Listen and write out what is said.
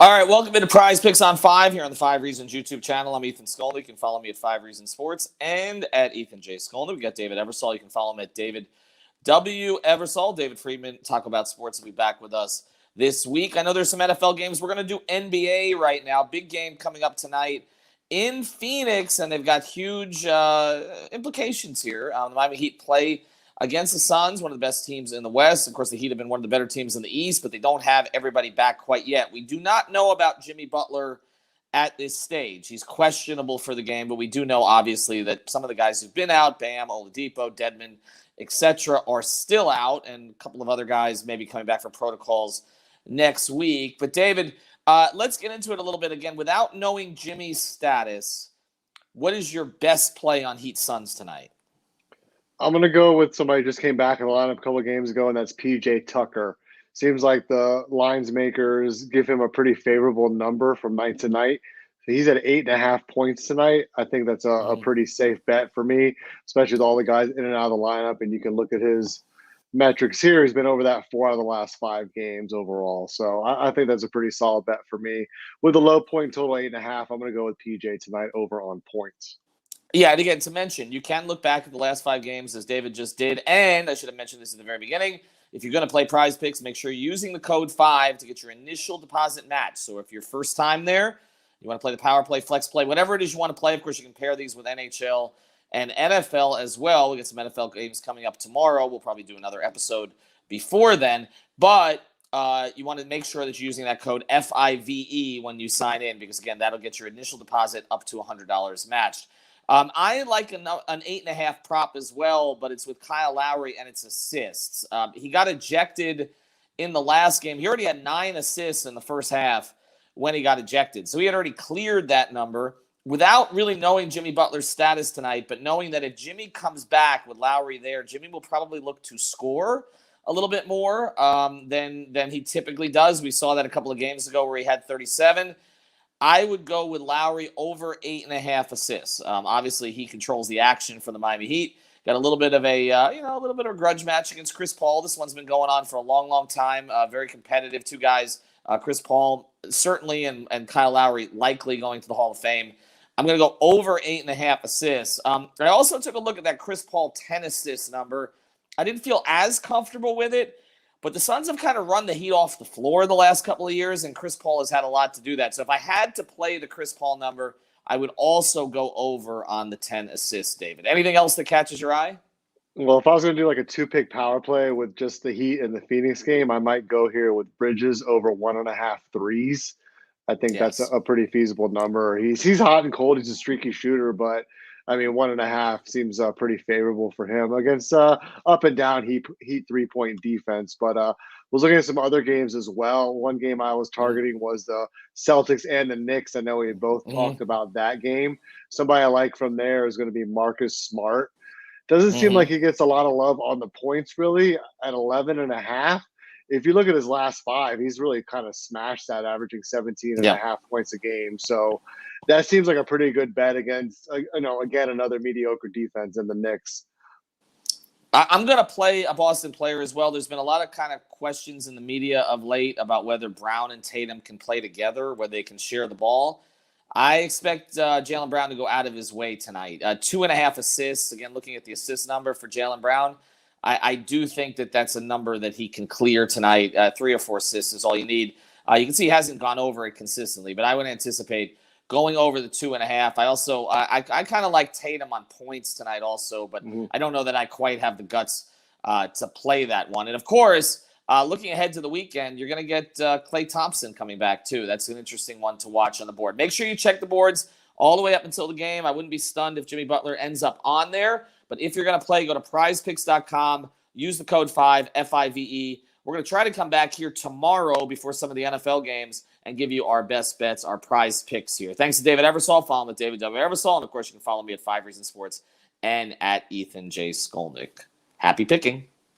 All right, welcome into Prize Picks on 5 here on the 5 Reasons YouTube channel. I'm Ethan Skolnick. You can follow me at 5 Reasons Sports and at Ethan J. Skolnick. We got David Eversole. You can follow him at David W. Eversole. David Friedman, Talk About Sports, will be back with us this week. I know there's some NFL games. We're going to do NBA right now. Big game coming up tonight in Phoenix, and they've got huge implications here. The Miami Heat play against the Suns, one of the best teams in the West. Of course, the Heat have been one of the better teams in the East, but they don't have everybody back quite yet. We do not know about Jimmy Butler at this stage. He's questionable for the game, but we do know, obviously, that some of the guys who've been out, Bam, Oladipo, Dedmon, etc., are still out, and a couple of other guys may be coming back for protocols next week. But, David, let's get into it a little bit again. Without knowing Jimmy's status, what is your best play on Heat Suns tonight? I'm going to go with somebody who just came back in the lineup a couple of games ago, and that's P.J. Tucker. Seems like the lines makers give him a pretty favorable number from night to night. He's at 8.5 points tonight. I think that's a pretty safe bet for me, especially with all the guys in and out of the lineup. And you can look at his metrics here. He's been over that 4 out of the last 5 games overall. So I think that's a pretty solid bet for me. With a low point total 8.5, I'm going to go with PJ tonight over on points. Yeah, and again, to mention, you can look back at the last 5 games as David just did. And I should have mentioned this at the very beginning. If you're going to play Prize Picks, make sure you're using the code 5 to get your initial deposit match. So if you're first time there, you want to play the power play, flex play, whatever it is you want to play. Of course, you can pair these with NHL and NFL as well. We get some NFL games coming up tomorrow. We'll probably do another episode before then. But you want to make sure that you're using that code FIVE when you sign in because, again, that'll get your initial deposit up to $100 matched. I like an 8.5 prop as well, but it's with Kyle Lowry and it's assists. He got ejected in the last game. He already had 9 assists in the first half when he got ejected. So he had already cleared that number without really knowing Jimmy Butler's status tonight, but knowing that if Jimmy comes back with Lowry there, Jimmy will probably look to score a little bit more than he typically does. We saw that a couple of games ago where he had 37. I would go with Lowry over 8.5 assists. Obviously, he controls the action for the Miami Heat. Got a little bit of a grudge match against Chris Paul. This one's been going on for a long, long time. Very competitive. 2 guys, Chris Paul certainly, and Kyle Lowry likely going to the Hall of Fame. I'm going to go over 8.5 assists. I also took a look at that Chris Paul 10 assist number. I didn't feel as comfortable with it. But the Suns have kind of run the Heat off the floor the last couple of years, and Chris Paul has had a lot to do that. So if I had to play the Chris Paul number, I would also go over on the 10 assists, David. Anything else that catches your eye? Well, if I was going to do like a 2-pick power play with just the Heat and the Phoenix game, I might go here with Bridges over 1.5 threes. I think that's a pretty feasible number. He's hot and cold. He's a streaky shooter, but I mean, 1.5 seems pretty favorable for him against up and down Heat 3-point defense. But was looking at some other games as well. One game I was targeting was the Celtics and the Knicks. I know we both talked about that game. Somebody I like from there is going to be Marcus Smart. Doesn't seem like he gets a lot of love on the points, really, at 11.5. If you look at his last 5, he's really kind of smashed that, averaging 17.5 points a game. So that seems like a pretty good bet against, again, another mediocre defense in the Knicks. I'm going to play a Boston player as well. There's been a lot of kind of questions in the media of late about whether Brown and Tatum can play together, whether they can share the ball. I expect Jaylen Brown to go out of his way tonight. 2.5 assists. Again, looking at the assist number for Jaylen Brown, I do think that that's a number that he can clear tonight. 3 or 4 assists is all you need. You can see he hasn't gone over it consistently, but I would anticipate going over the 2.5. I also I kind of like Tatum on points tonight also, but I don't know that I quite have the guts to play that one. And of course, looking ahead to the weekend, you're going to get Klay Thompson coming back too. That's an interesting one to watch on the board. Make sure you check the boards all the way up until the game. I wouldn't be stunned if Jimmy Butler ends up on there. But if you're going to play, go to PrizePicks.com. Use the code 5, FIVE. We're going to try to come back here tomorrow before some of the NFL games and give you our best bets, our prize picks here. Thanks to David Eversole. Follow him at David W. Eversole. And, of course, you can follow me at 5 Reasons Sports and at Ethan J. Skolnick. Happy picking.